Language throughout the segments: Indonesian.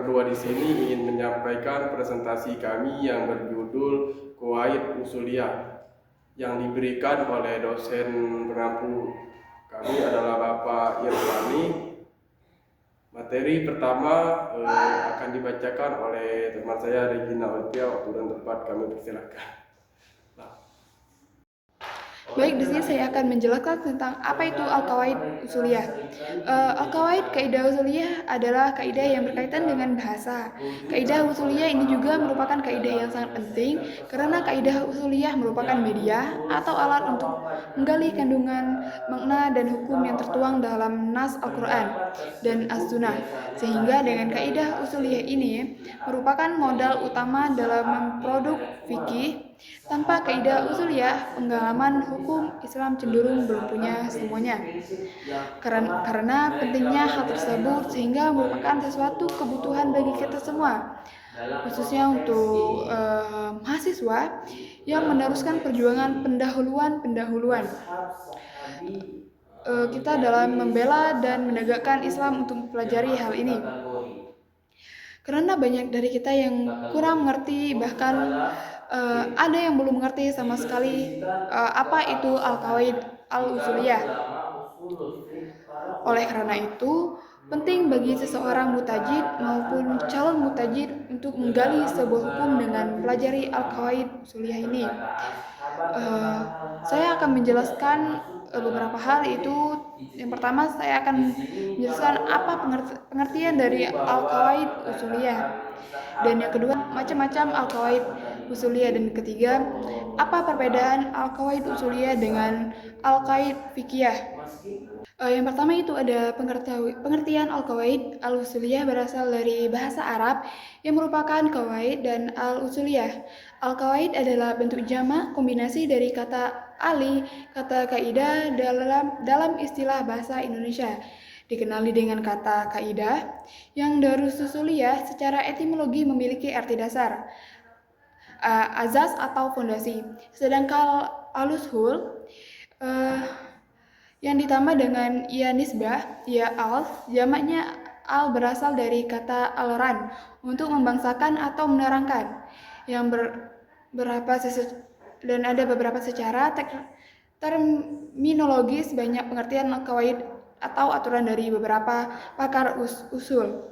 berdua di sini ingin menyampaikan presentasi kami yang berjudul Qawaid Usuliyah yang diberikan oleh dosen pengampu kami adalah Bapak Irfani. Materi pertama akan dibacakan oleh teman saya Regina Olivia. Waktu dan tempat kami persilakan. Baik, di sini saya akan menjelaskan tentang apa itu Al-Qawaid Usuliyah. Al-Qawaid Kaidah Usuliyah adalah kaidah yang berkaitan dengan bahasa. Kaidah usuliyah ini juga merupakan kaidah yang sangat penting karena kaidah usuliyah merupakan media atau alat untuk menggali kandungan makna dan hukum yang tertuang dalam nas Al-Quran dan As-Sunnah. Sehingga dengan kaidah usuliyah ini merupakan modal utama dalam memproduk fikih. Tanpa kaidah usuliyah, penggalaman hukum Islam cenderung belum punya semuanya. Karena pentingnya hal tersebut sehingga merupakan sesuatu kebutuhan bagi kita semua, khususnya untuk mahasiswa yang meneruskan perjuangan pendahuluan kita dalam membela dan menegakkan Islam untuk mempelajari hal ini. Karena banyak dari kita yang kurang mengerti, bahkan ada yang belum mengerti sama sekali apa itu Al-Qawaid Al-Usuliyah. Oleh karena itu, penting bagi seseorang mutajid maupun calon mutajid untuk menggali sebuah hukum dengan pelajari Al-Qawaid Usuliyah ini. Saya akan menjelaskan beberapa hal, itu yang pertama saya akan menjelaskan apa pengertian dari Al-Qawaid Usuliyah, dan yang kedua macam-macam Al-Qawaid Usuliyah, dan ketiga apa perbedaan Al-Qawaid Usuliyah dengan Al-Qaid Fikiyah. Yang pertama itu ada pengertian Al-Qawaid Al-Usuliyah berasal dari bahasa Arab yang merupakan qawaid dan Al-Usuliyah. Al-Qawaid adalah bentuk jamak kombinasi dari kata ali, kata kaidah dalam istilah bahasa Indonesia. Dikenali dengan kata kaidah, yang Darus Usuliyah secara etimologi memiliki arti dasar, azas atau fondasi. Sedangkan al-usul yang ditambah dengan ya nisbah, ya al, jamaknya al berasal dari kata al-ran, untuk membangsakan atau menerangkan, yang dan ada beberapa secara terminologis banyak pengertian qawaid atau aturan dari beberapa pakar usul.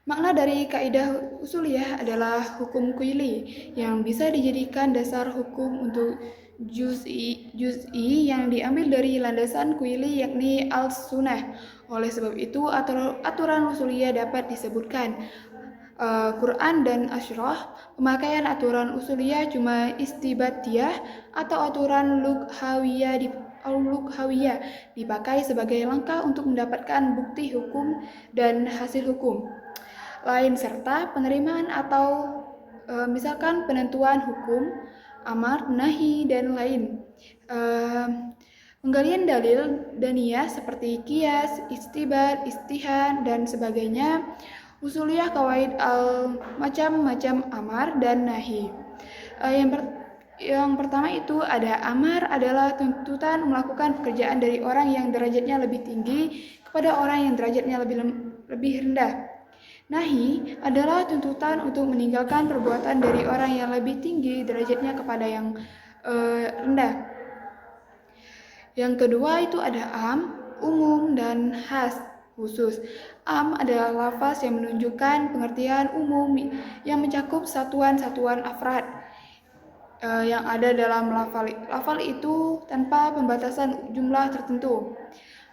Makna dari kaidah usuliyah adalah hukum kuili yang bisa dijadikan dasar hukum untuk juz'i yang diambil dari landasan kuili yakni al-sunnah. Oleh sebab itu, aturan usuliyah dapat disebutkan Quran dan Asyrah. Pemakaian aturan usuliyah cuma istibatiyah atau aturan lughawiyah dipakai sebagai langkah untuk mendapatkan bukti hukum dan hasil hukum lain serta penerimaan atau misalkan penentuan hukum, amar, nahi, dan lain. Penggalian dalil daniyah seperti qiyas, istibat, istihad, dan sebagainya. Usuliyah qawaid macam-macam amar dan nahi. Yang pertama itu ada amar, adalah tuntutan melakukan pekerjaan dari orang yang derajatnya lebih tinggi kepada orang yang derajatnya lebih rendah. Nahi adalah tuntutan untuk meninggalkan perbuatan dari orang yang lebih tinggi derajatnya kepada yang rendah. Yang kedua itu ada am, umum, dan khas, khusus. Am adalah lafaz yang menunjukkan pengertian umum yang mencakup satuan-satuan afrad yang ada dalam lafal itu tanpa pembatasan jumlah tertentu.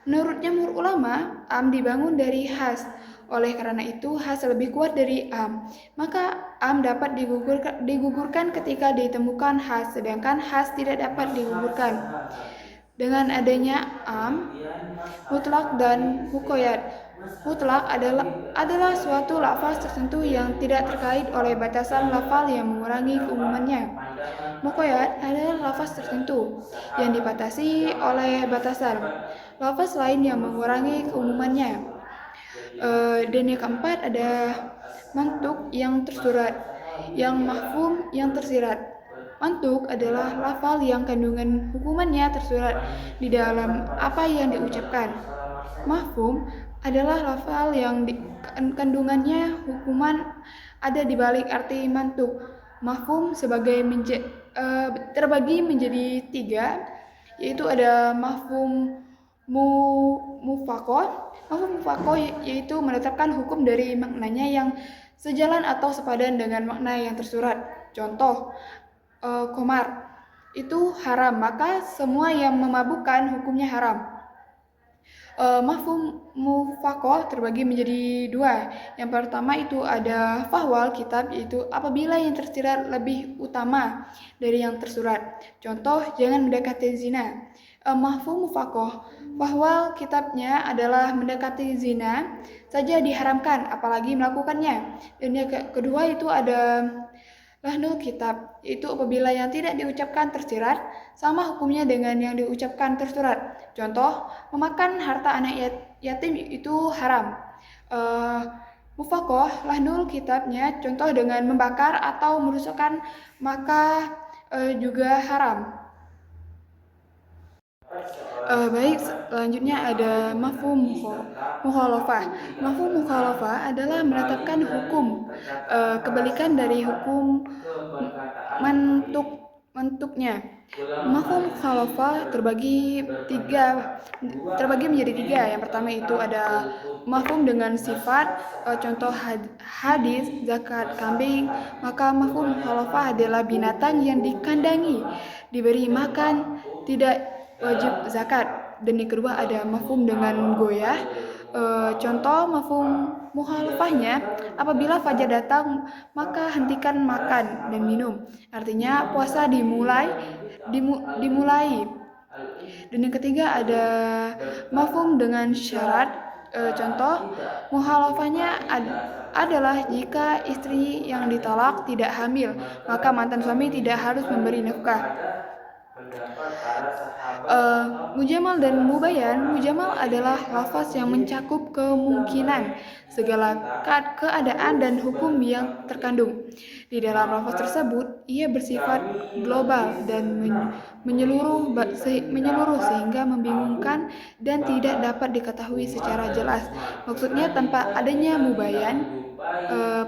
Menurut jamhur ulama, am dibangun dari khas. Oleh karena itu, khas lebih kuat dari am. Maka am dapat digugurkan ketika ditemukan khas, sedangkan khas tidak dapat digugurkan. Dengan adanya am, mutlak dan muqayyad. Mutlak adalah suatu lafaz tertentu yang tidak terkait oleh batasan lafal yang mengurangi keumumannya. Muqayyad adalah lafaz tertentu yang dibatasi oleh batasan lafaz lain yang mengurangi keumumannya. Dan yang keempat ada mantuk yang tersurat, yang mahfum yang tersirat. Mantuk adalah lafal yang kandungan hukumannya tersurat di dalam apa yang diucapkan. Mahfum adalah lafal yang kandungannya hukuman ada di balik arti mantuk. Mafhum terbagi menjadi 3, yaitu ada mafhum mufakoh. Mafhum mufakoh yaitu menetapkan hukum dari maknanya yang sejalan atau sepadan dengan makna yang tersurat. Contoh, komar itu haram, maka semua yang memabukkan hukumnya haram. Mafhum mufakoh terbagi menjadi 2. Yang pertama itu ada fahwal kitab, yaitu apabila yang tersirat lebih utama dari yang tersurat. Contoh, jangan mendekati zina. Mafhum mufakoh, fahwal kitabnya adalah mendekati zina saja diharamkan, apalagi melakukannya. Dan yang kedua itu ada lahnul kitab, yaitu apabila yang tidak diucapkan tersirat sama hukumnya dengan yang diucapkan tersurat. Contoh, memakan harta anak yatim itu haram. Mufakoh, lahnul kitabnya contoh dengan membakar atau merusakkan, maka juga haram. Baik, selanjutnya ada mafhum mukhalafah. Mafhum mukhalafah adalah menetapkan hukum kebalikan dari hukum mantuknya. Mafhum mukhalafah terbagi menjadi 3. Yang pertama itu ada mafhum dengan sifat, contoh hadis zakat kambing, maka mafhum mukhalafah adalah binatang yang dikandangi, diberi makan, tidak wajib zakat. Dan yang kedua ada mafhum dengan goyah, contoh mafhum mukhalafahnya, apabila fajar datang maka hentikan makan dan minum, artinya puasa dimulai. Dan yang ketiga ada mafhum dengan syarat, contoh mukhalafahnya adalah jika istri yang ditalak tidak hamil, maka mantan suami tidak harus memberi nafkah. Mujamal dan mubayan. Mujamal adalah lafaz yang mencakup kemungkinan segala keadaan dan hukum yang terkandung di dalam lafaz tersebut. Ia bersifat global dan menyeluruh sehingga membingungkan dan tidak dapat diketahui secara jelas. Maksudnya tanpa adanya mubayan,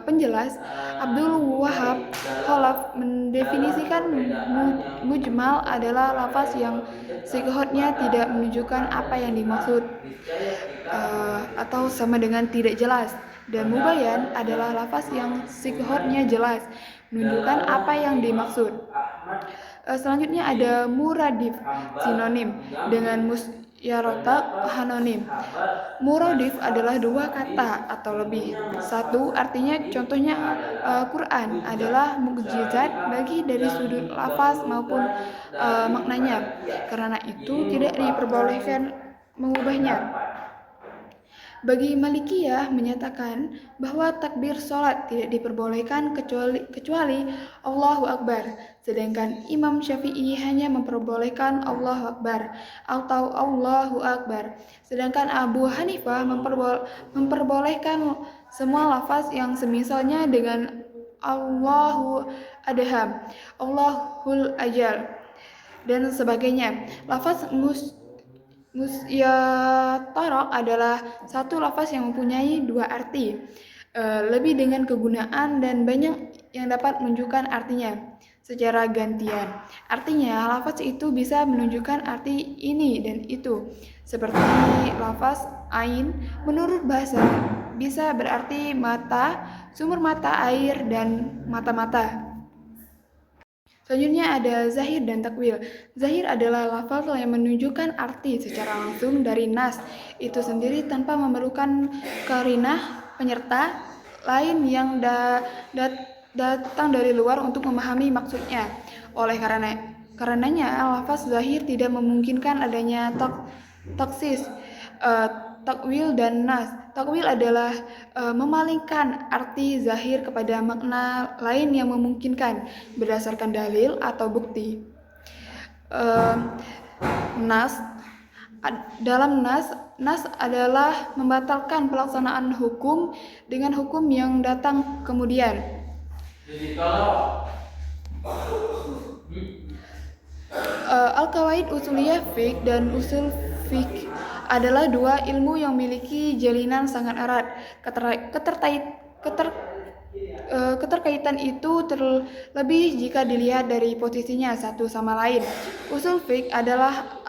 penjelas. Abdul Wahab Khalaf mendefinisikan mujmal adalah lafaz yang sighotnya tidak menunjukkan apa yang dimaksud, atau sama dengan tidak jelas, dan mubayan adalah lafaz yang sighotnya jelas, menunjukkan apa yang dimaksud. Selanjutnya ada muradif, sinonim dengan musyaratah hanonim. Muradif adalah 2 kata atau lebih. 1 artinya, contohnya Quran adalah mukjizat bagi dari sudut lafaz maupun maknanya. Karena itu tidak diperbolehkan mengubahnya. Bagi Malikiyah menyatakan bahwa takbir sholat tidak diperbolehkan kecuali Allahu Akbar, sedangkan Imam Syafi'i hanya memperbolehkan Allahu Akbar atau Allahu Akbar, sedangkan Abu Hanifah memperbolehkan semua lafaz yang semisalnya dengan Allahu Adham, Allahul Ajal, dan sebagainya. Lafaz musyatarah adalah satu lafaz yang mempunyai 2 arti lebih dengan kegunaan dan banyak yang dapat menunjukkan artinya secara gantian. Artinya, lafaz itu bisa menunjukkan arti ini dan itu. Seperti lafaz ain menurut bahasa bisa berarti mata, sumber mata air, dan mata-mata. Selanjutnya ada zahir dan takwil. Zahir adalah lafaz yang menunjukkan arti secara langsung dari nas itu sendiri tanpa memerlukan qarinah penyerta lain yang datang dari luar untuk memahami maksudnya. Oleh karenanya lafaz zahir tidak memungkinkan adanya taksis, takwil dan nas. Takwil adalah memalingkan arti zahir kepada makna lain yang memungkinkan berdasarkan dalil atau bukti. Dalam nas adalah membatalkan pelaksanaan hukum dengan hukum yang datang kemudian. Al-Qawaid Usuliyah Fiqh dan Usul Fiqh adalah dua ilmu yang memiliki jalinan sangat erat. Keterkaitan itu terlebih jika dilihat dari posisinya satu sama lain. Usul fiqh adalah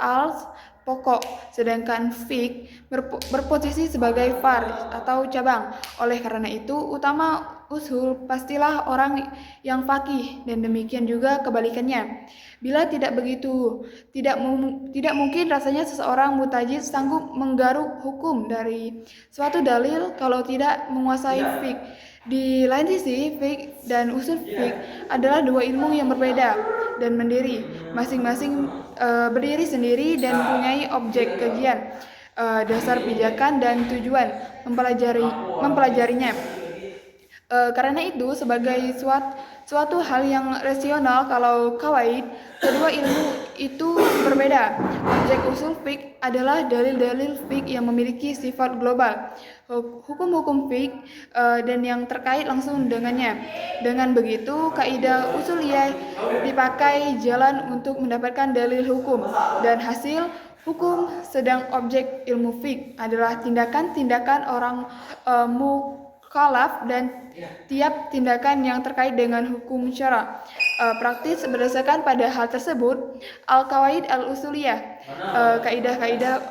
pokok, sedangkan fiqh berposisi sebagai far atau cabang. Oleh karena itu, utama usul pastilah orang yang faqih, dan demikian juga kebalikannya. Bila tidak begitu, tidak mungkin rasanya seseorang mutajid sanggup menggaruk hukum dari suatu dalil kalau tidak menguasai fiqh. Di lain sisi, fiqh dan usul fiqh adalah dua ilmu yang berbeda dan mandiri, masing-masing berdiri sendiri dan mempunyai objek kajian, dasar pijakan dan tujuan mempelajarinya. Karena itu, sebagai suatu hal yang rasional, kalau kawaid, kedua ilmu itu berbeda. Objek usul fiqh adalah dalil-dalil fiqh yang memiliki sifat global, hukum-hukum fiqh dan yang terkait langsung dengannya. Dengan begitu, kaidah usuliyah dipakai jalan untuk mendapatkan dalil hukum dan hasil hukum, sedang objek ilmu fiqh adalah tindakan-tindakan orang mukallaf dan tiap tindakan yang terkait dengan hukum syara praktis berdasarkan pada hal tersebut. Al-Qawaid al-Usuliyah, kaidah-kaidah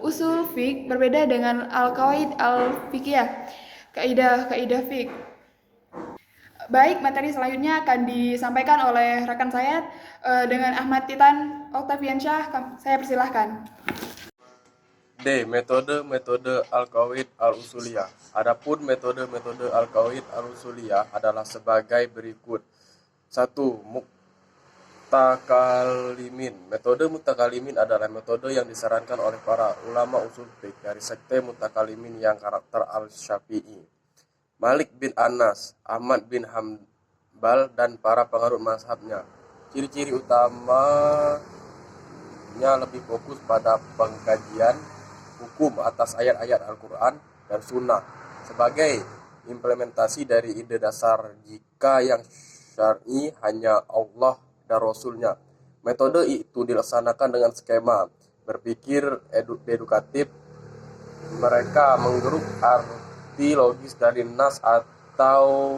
usul fiqh berbeda dengan al-Qawaid al-Fiqhiyah, kaidah-kaidah fiqh. Baik, materi selanjutnya akan disampaikan oleh rekan saya dengan Ahmad Titan Oktaviansyah. Saya persilahkan. D. Metode Al-Qawaid Al-Usuliyah. Adapun metode Al-Qawaid Al-Usuliyah adalah sebagai berikut. 1. Mutakalimin. Metode mutakalimin adalah metode yang disarankan oleh para ulama usul fiqh dari sekte mutakalimin yang karakter Al-Syafi'i, Malik bin Anas, Ahmad bin Hambal, dan para pengarut mazhabnya. Ciri-ciri utamanya lebih fokus pada pengkajian hukum atas ayat-ayat Al-Quran dan Sunnah sebagai implementasi dari ide dasar jika yang syar'i hanya Allah dan Rasulnya. Metode itu dilaksanakan dengan skema berpikir edukatif. Mereka menggeruk arti logis dari nas atau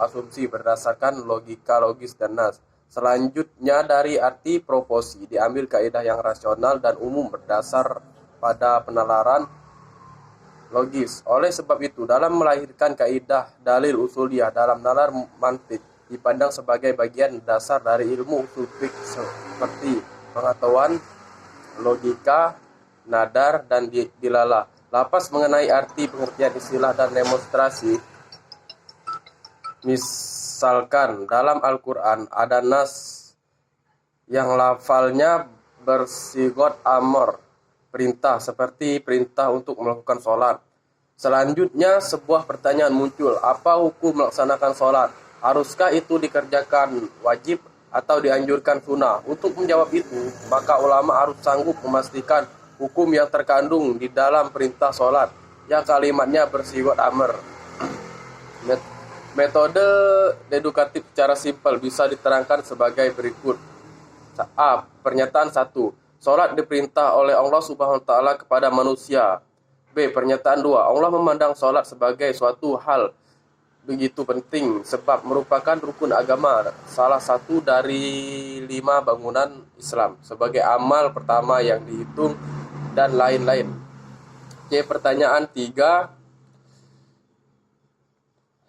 asumsi berdasarkan logika logis dan nas. Selanjutnya, dari arti proposi diambil kaidah yang rasional dan umum berdasar pada penalaran logis. Oleh sebab itu, dalam melahirkan kaidah dalil usuliyah dalam nalar mantik dipandang sebagai bagian dasar dari ilmu usul fiqh seperti pengetahuan logika, nadar, dan dilalah. Lapas mengenai arti pengertian istilah dan demonstrasi. Misalkan dalam Al-Quran ada nas yang lafalnya bersigot amr, perintah, seperti perintah untuk melakukan sholat. Selanjutnya sebuah pertanyaan muncul, apa hukum melaksanakan sholat? Haruskah itu dikerjakan wajib atau dianjurkan sunnah? Untuk menjawab itu, maka ulama harus sanggup memastikan hukum yang terkandung di dalam perintah sholat yang kalimatnya bersigot amr. Metode edukatif secara simpel bisa diterangkan sebagai berikut. A. Pernyataan 1. Sholat diperintah oleh Allah Subhanahu wa Ta'ala kepada manusia. B. Pernyataan 2. Allah memandang sholat sebagai suatu hal begitu penting sebab merupakan rukun agama, salah satu dari 5 bangunan Islam, sebagai amal pertama yang dihitung, dan lain-lain. C. Pertanyaan 3.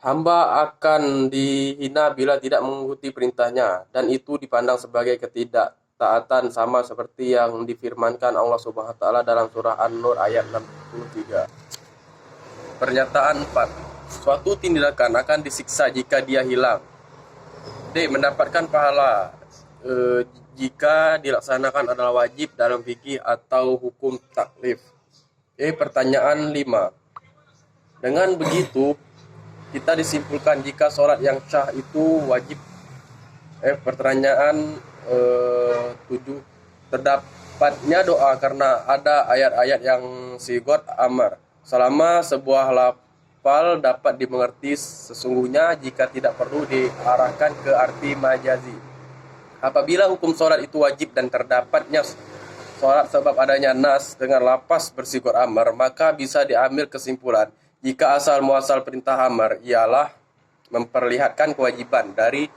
Hamba akan dihina bila tidak mengikuti perintahnya, dan itu dipandang sebagai ketidaktaatan, sama seperti yang difirmankan Allah Subhanahu wa Ta'ala dalam surah An-Nur ayat 63. Pernyataan 4. Suatu tindakan akan disiksa jika dia hilang. D. Mendapatkan pahala jika dilaksanakan adalah wajib dalam fikih atau hukum taklif. E. Pertanyaan 5. Dengan begitu kita disimpulkan jika sholat yang syah itu wajib. Pertanyaan 7. Terdapatnya doa karena ada ayat-ayat yang sigot amar. Selama sebuah lafal dapat dimengerti sesungguhnya jika tidak perlu diarahkan ke arti majazi. Apabila hukum sholat itu wajib dan terdapatnya sholat sebab adanya nas dengan lapas bersikot amar, maka bisa diambil kesimpulan jika asal muasal perintah amar ialah memperlihatkan kewajiban. Dari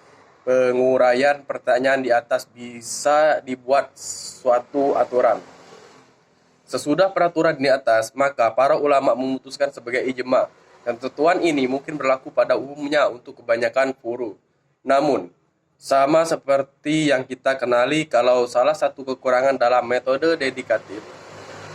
penguraian pertanyaan di atas bisa dibuat suatu aturan. Sesudah peraturan di atas, maka para ulama memutuskan sebagai ijma. Ketentuan ini mungkin berlaku pada umumnya untuk kebanyakan furu. Namun, sama seperti yang kita kenali, kalau salah satu kekurangan dalam metode dedikatif,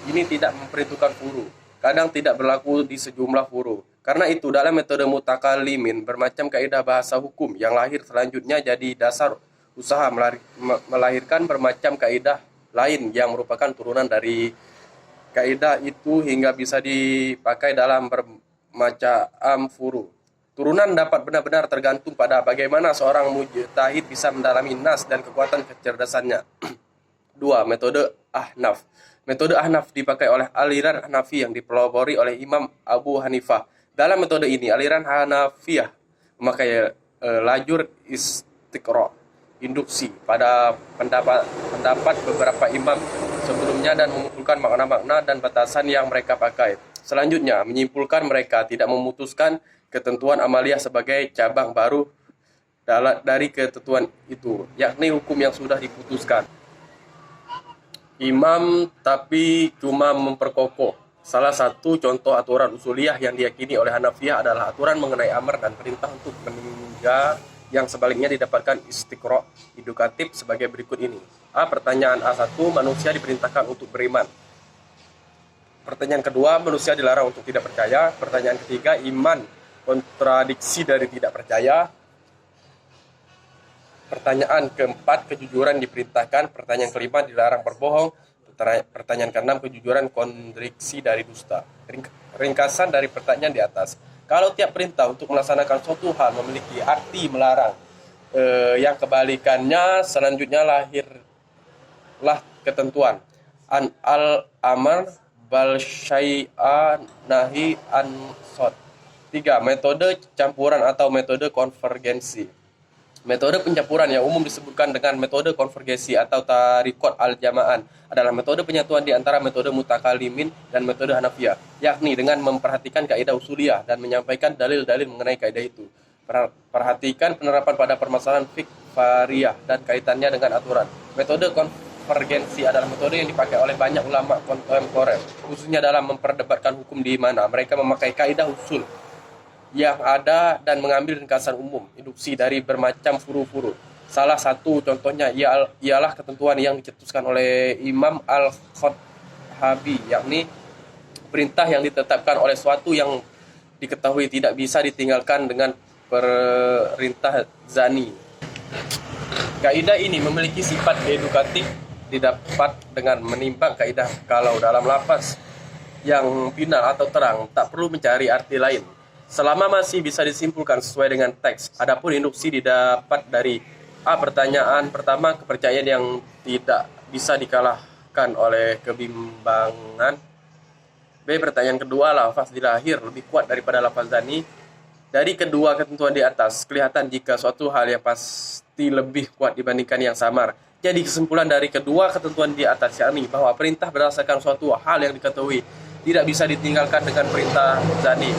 ini tidak memperhitungkan furu. Kadang tidak berlaku di sejumlah furu. Karena itu, dalam metode mutakalimin, bermacam kaidah bahasa hukum yang lahir selanjutnya jadi dasar usaha melahirkan bermacam kaidah lain yang merupakan turunan dari kaidah itu hingga bisa dipakai dalam bermacam furu. Turunan dapat benar-benar tergantung pada bagaimana seorang mujtahid bisa mendalami nas dan kekuatan kecerdasannya. 2. Metode Ahnaf. Metode Ahnaf dipakai oleh aliran Hanafi yang dipelopori oleh Imam Abu Hanifah. Dalam metode ini, aliran Hanafiyah memakai lajur istiqra, induksi pada pendapat beberapa imam sebelumnya dan mengumpulkan makna-makna dan batasan yang mereka pakai. Selanjutnya, menyimpulkan mereka tidak memutuskan ketentuan amaliyah sebagai cabang baru dari ketentuan itu, yakni hukum yang sudah diputuskan. Imam tapi cuma memperkokoh. Salah satu contoh aturan usuliyah yang diyakini oleh Hanafiyah adalah aturan mengenai amar dan perintah untuk meninggal, yang sebaliknya didapatkan istiqra edukatif sebagai berikut ini. A. Pertanyaan A1, manusia diperintahkan untuk beriman. Pertanyaan kedua, manusia dilarang untuk tidak percaya. Pertanyaan ketiga, iman kontradiksi dari tidak percaya. Pertanyaan keempat, kejujuran diperintahkan. Pertanyaan kelima, dilarang berbohong. Pertanyaan keenam, kejujuran kontradiksi dari dusta. Ringkasan dari pertanyaan di atas. Kalau tiap perintah untuk melaksanakan suatu hal memiliki arti melarang, yang kebalikannya selanjutnya lahirlah ketentuan an al-amr bal syai'a nahi an sod. 3. Metode campuran atau metode konvergensi. Metode pencampuran yang umum disebutkan dengan metode konvergensi atau tarikot al-jama'an adalah metode penyatuan di antara metode mutakalimin dan metode Hanafiyah, yakni dengan memperhatikan kaidah usuliyah dan menyampaikan dalil-dalil mengenai kaidah itu. Perhatikan penerapan pada permasalahan fiqh fariyah dan kaitannya dengan aturan. Metode konvergensi adalah metode yang dipakai oleh banyak ulama kontemporer, khususnya dalam memperdebatkan hukum di mana mereka memakai kaidah usul yang ada dan mengambil ringkasan umum induksi dari bermacam furu-furu. Salah satu contohnya ialah ketentuan yang dicetuskan oleh Imam Al-Khattabi, yakni perintah yang ditetapkan oleh suatu yang diketahui tidak bisa ditinggalkan dengan perintah zani. Kaidah ini memiliki sifat edukatif, didapat dengan menimbang kaidah kalau dalam lafaz yang final atau terang tak perlu mencari arti lain selama masih bisa disimpulkan sesuai dengan teks. Adapun induksi didapat dari A. Pertanyaan pertama, kepercayaan yang tidak bisa dikalahkan oleh kebimbangan. B. Pertanyaan kedua, lafaz dilahir lebih kuat daripada lafaz zani. Dari kedua ketentuan di atas, kelihatan jika suatu hal yang pasti lebih kuat dibandingkan yang samar. Jadi kesimpulan dari kedua ketentuan di atas, yakni bahwa perintah berdasarkan suatu hal yang diketahui tidak bisa ditinggalkan dengan perintah zani.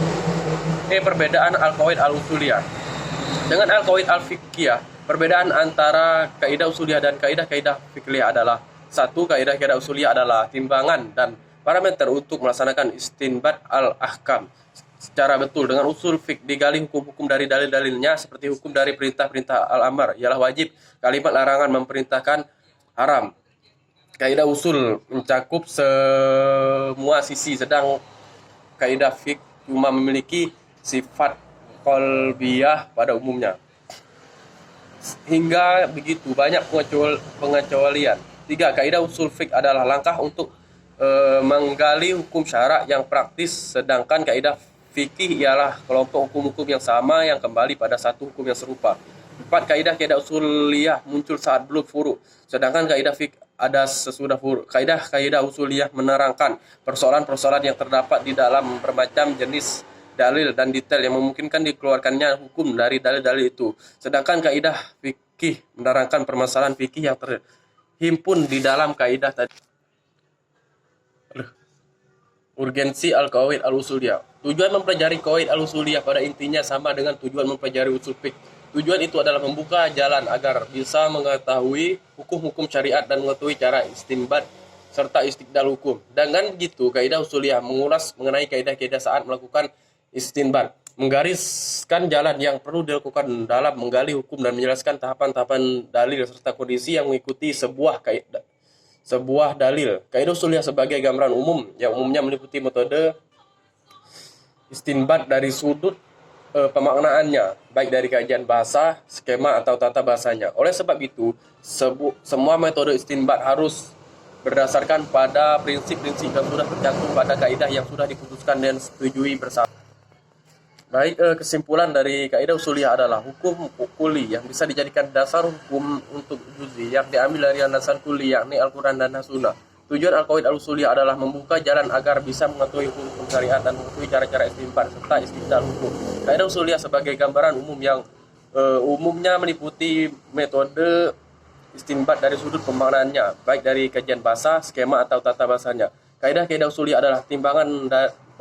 Perbedaan al-qawaid al-usuliyah. Dengan al-qawaid al-fiqhiyah, perbedaan antara kaidah usuliyah dan kaidah-kaidah fiqhiyah adalah: 1. Kaidah-kaidah usuliyah adalah timbangan dan parameter untuk melaksanakan istinbat al-ahkam secara betul. Dengan usul fiqh digali hukum-hukum dari dalil-dalilnya, seperti hukum dari perintah-perintah al-amar ialah wajib, kalimat larangan memperintahkan haram. Kaidah usul mencakup semua sisi, sedang kaidah fiqh cuma memiliki sifat qalbiyah pada umumnya. Hingga begitu banyak pengecualian. 3. Kaidah usul fiqh adalah langkah untuk menggali hukum syarak yang praktis, sedangkan kaidah fikih ialah kelompok hukum-hukum yang sama yang kembali pada satu hukum yang serupa. 4. Kaidah usuliyah muncul saat belum furu, sedangkan kaidah fikih ada sesudah furu. Kaidah usuliyah menerangkan persoalan-persoalan yang terdapat di dalam bermacam jenis dalil dan detail yang memungkinkan dikeluarkannya hukum dari dalil-dalil itu. Sedangkan kaidah fikih menerangkan permasalahan fikih yang terhimpun di dalam kaidah tadi. Urgensi Al-Qawaid Al-Usuliyah. Tujuan mempelajari Qawaid Al-Usuliyah pada intinya sama dengan tujuan mempelajari usul fiqh. Tujuan itu adalah membuka jalan agar bisa mengetahui hukum-hukum syariat dan mengetahui cara istinbat serta istidlal hukum. Dengan begitu, kaidah usuliyah mengulas mengenai kaidah-kaidah saat melakukan istinbat, menggariskan jalan yang perlu dilakukan dalam menggali hukum dan menjelaskan tahapan-tahapan dalil serta kondisi yang mengikuti sebuah dalil. Kaidah usuliyah sebagai gambaran umum yang umumnya meliputi metode istinbat dari sudut pemaknaannya, baik dari kajian bahasa, skema atau tata bahasanya. Oleh sebab itu, semua metode istinbat harus berdasarkan pada prinsip-prinsip yang sudah tercantum pada kaidah yang sudah diputuskan dan setujui bersama. Baik, kesimpulan dari kaidah usuliyah adalah hukum kuli yang bisa dijadikan dasar hukum untuk juzi yang diambil dari landasan kuli yakni Al-Quran dan As-Sunnah. Tujuan Al-Qawaid Al-Usuliyah adalah membuka jalan agar bisa mengetahui hukum syariat dan mengetahui cara-cara istinbat serta istidlal hukum. Kaidah usuliyah sebagai gambaran umum yang umumnya meliputi metode istinbat dari sudut pemaknaannya, baik dari kajian bahasa, skema atau tata bahasanya. Kaidah-kaidah usuliyah adalah timbangan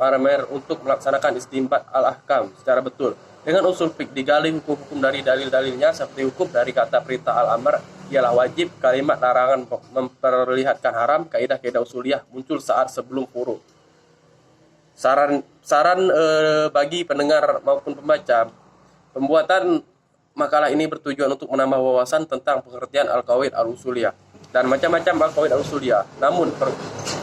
parameter untuk melaksanakan istinbat al-ahkam secara betul. Dengan usul fiqh digali hukum-hukum dari dalil-dalilnya seperti hukum dari kata perintah al-amr ialah wajib, kalimat larangan memperlihatkan haram. Kaidah-kaidah usuliyah muncul saat sebelum furu. Saran bagi pendengar maupun pembaca, pembuatan makalah ini bertujuan untuk menambah wawasan tentang pengertian al-qawaid al-usuliyah dan macam-macam al-qawaid al-usuliyah. Namun,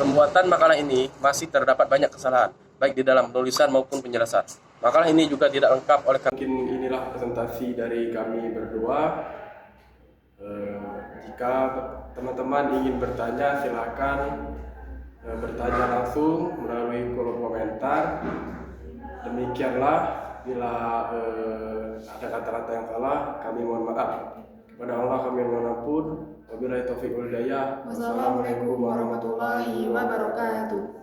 pembuatan makalah ini masih terdapat banyak kesalahan, baik di dalam penulisan maupun penjelasan. Makalah ini juga tidak lengkap oleh Mungkin inilah presentasi dari kami berdua. Jika teman-teman ingin bertanya, silakan bertanya langsung melalui kolom komentar. Demikianlah, bila ada kata-kata yang salah, kami mohon maaf. Kepada Allah kami mohon ampun. Wabillahi taufiq wal hidayah. Wassalamualaikum warahmatullahi wabarakatuh.